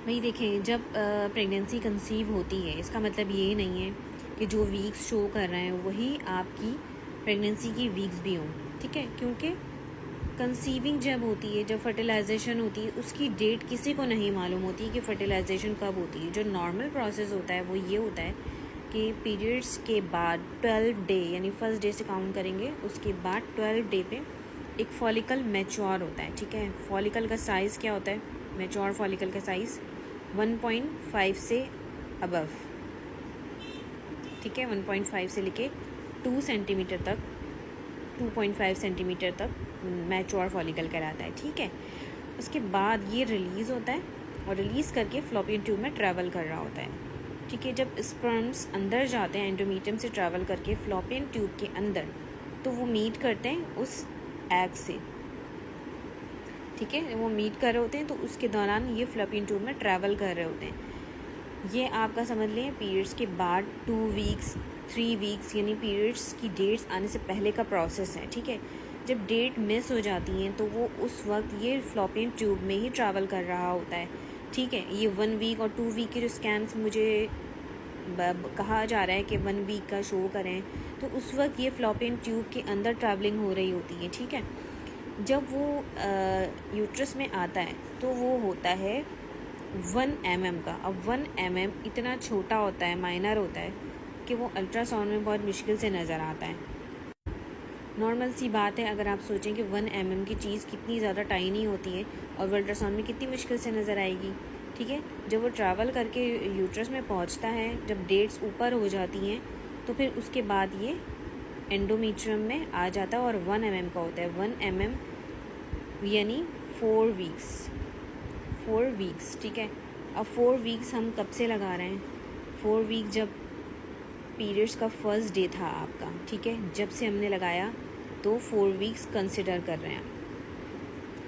भाई देखें, जब प्रेगनेंसी कंसीव होती है, इसका मतलब ये नहीं है कि जो वीक्स शो कर रहे हैं वही आपकी प्रेगनेंसी की वीक्स भी हों, ठीक है। क्योंकि कंसीविंग जब होती है, जब फर्टिलाइजेशन होती है, उसकी डेट किसी को नहीं मालूम होती है कि फर्टिलाइजेशन कब होती है। जो नॉर्मल प्रोसेस होता है वो ये होता है कि पीरियड्स के बाद 12 डे, यानी फर्स्ट डे से काउंट करेंगे, उसके बाद 12 डे पे एक फॉलिकल मैच्योर होता है, ठीक है। फॉलिकल का साइज़ क्या होता है? मैच्योर फॉलिकल का साइज़ 1.5 से अबव, ठीक है। 1.5 से लेके 2 सेंटीमीटर तक, 2.5 सेंटीमीटर तक मैच्योर फॉलिकल कहलाता है, ठीक है। उसके बाद ये रिलीज़ होता है और रिलीज़ करके फ्लोपियन ट्यूब में ट्रैवल कर रहा होता है, ठीक है। जब स्पर्म्स अंदर जाते हैं एंडोमीट्रियम से ट्रैवल करके फ्लोपियन ट्यूब के अंदर, तो वो मीट करते हैं उस एग से, ठीक है। वो मीट कर रहे होते हैं तो उसके दौरान ये फ्लोपियन ट्यूब में ट्रैवल कर रहे होते हैं। ये आपका समझ लें पीरियड्स के बाद 2 वीक्स 3 वीक्स, यानी पीरियड्स की डेट्स आने से पहले का प्रोसेस है, ठीक है। जब डेट मिस हो जाती हैं तो वो उस वक्त ये फ्लोपियन ट्यूब में ही ट्रैवल कर रहा होता है, ठीक है। ये 1 वीक और 2 वीक के जो स्कैन्स मुझे कहा जा रहा है कि 1 वीक का शो करें, तो उस वक्त ये फ्लोपियन ट्यूब के अंदर ट्रैवलिंग हो रही होती है, ठीक है। जब वो यूट्रस में आता है तो वो होता है 1 mm का। अब 1 mm इतना छोटा होता है, माइनर होता है कि वो अल्ट्रासाउंड में बहुत मुश्किल से नज़र आता है। नॉर्मल सी बात है, अगर आप सोचें कि 1 mm की चीज़ कितनी ज़्यादा टाइनी होती है और वो अल्ट्रासाउंड में कितनी मुश्किल से नज़र आएगी, ठीक है। जब वो ट्रैवल करके यूट्रस में पहुंचता है, जब डेट्स ऊपर हो जाती हैं, तो फिर उसके बाद ये एंडोमीट्रियम में आ जाता है और 1 mm का होता है। 1 mm यानी 4 वीक्स, ठीक है। अब 4 वीक्स हम कब से लगा रहे हैं? 4 वीक जब पीरियड्स का फर्स्ट डे था आपका, ठीक है, जब से हमने लगाया तो 4 वीक्स कंसिडर कर रहे हैं,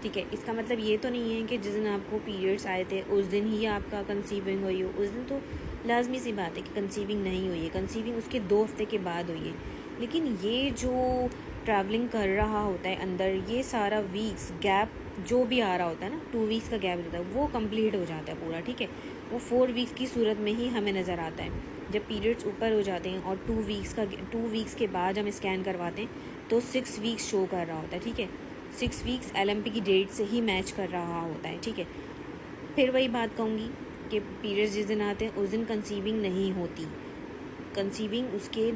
ठीक है। इसका मतलब ये तो नहीं है कि जिस दिन आपको पीरियड्स आए थे उस दिन ही आपका कंसीविंग हुई हो। उस दिन तो लाजमी सी बात है कि कंसीविंग नहीं हुई है, कंसीविंग उसके 2 हफ्ते के बाद हुई है। लेकिन ये जो ट्रैवलिंग कर रहा होता है अंदर, ये सारा वीक्स गैप जो भी आ रहा होता है ना, 2 वीक्स का गैप होता है, वो कंप्लीट हो जाता है पूरा, ठीक है। वो 4 वीक्स की सूरत में ही हमें नज़र आता है। जब पीरियड्स ऊपर हो जाते हैं और 2 वीक्स के बाद हम स्कैन करवाते हैं तो 6 वीक्स शो कर रहा होता है, ठीक है। 6 वीक्स LMP की डेट से ही मैच कर रहा होता है, ठीक है। फिर वही बात कहूँगी कि पीरियड्स जिस दिन आते हैं उस दिन कंसीविंग नहीं होती, कंसीविंग उसके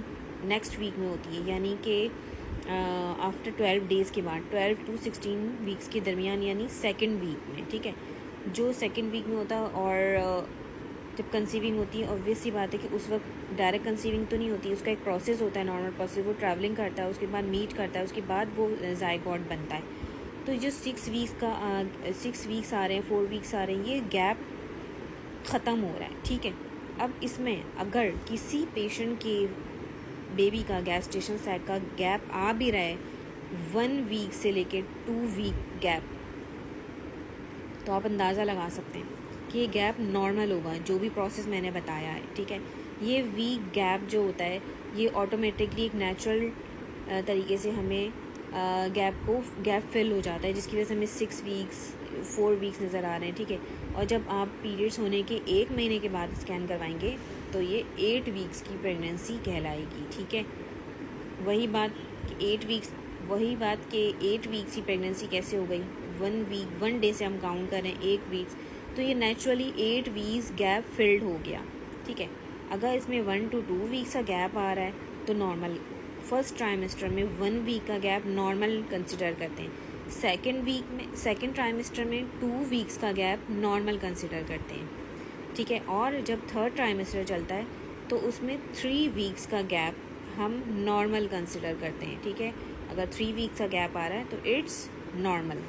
नेक्स्ट वीक में होती है, यानी कि आफ्टर 12 डेज़ के बाद, 12 to 16 वीक्स के दरमियान, यानी सेकंड वीक में, ठीक है। जो सेकंड वीक में होता है और जब कंसीविंग होती है, ऑब्वियस सी बात है कि उस वक्त डायरेक्ट कंसीविंग तो नहीं होती, उसका एक प्रोसेस होता है, नॉर्मल प्रोसेस। वो ट्रैवलिंग करता है, उसके बाद मीट करता है, उसके बाद वो जायगोट बनता है। तो जो 6 वीक्स आ रहे हैं, 4 वीक्स आ रहे हैं, ये गैप ख़त्म हो रहा है, ठीक है। अब इसमें अगर किसी पेशेंट के बेबी का गैस्टेशन सैक का गैप आ भी रहा है 1 वीक से लेके 2 वीक गैप, तो आप अंदाज़ा लगा सकते हैं कि ये गैप नॉर्मल होगा, जो भी प्रोसेस मैंने बताया है, ठीक है। ये वीक गैप जो होता है ये ऑटोमेटिकली एक नेचुरल तरीके से हमें गैप फिल हो जाता है, जिसकी वजह से हमें 6 वीक्स 4 वीक्स नज़र आ रहे हैं, ठीक है। और जब आप पीरियड्स होने के 1 महीने के बाद स्कैन करवाएंगे तो ये 8 वीक्स की प्रेगनेंसी कहलाएगी, ठीक है। वही बात कि 8 वीक्स की प्रेगनेंसी कैसे हो गई? 1 डे से हम काउंट करें 1 वीक्स, तो ये नेचुरली 8 वीक्स गैप फिल्ड हो गया, ठीक है। अगर इसमें 1 to 2 वीक्स का गैप आ रहा है तो नॉर्मल, फर्स्ट ट्राइमेस्टर में 1 वीक का गैप नॉर्मल कंसिडर करते हैं, सेकेंड ट्राइमेस्टर में 2 वीक्स का गैप नॉर्मल कंसिडर करते हैं, ठीक है। और जब थर्ड ट्राइमेस्टर चलता है तो उसमें 3 वीक्स का गैप हम नॉर्मल कंसिडर करते हैं, ठीक है। अगर 3 वीक्स का गैप आ रहा है तो इट्स नॉर्मल।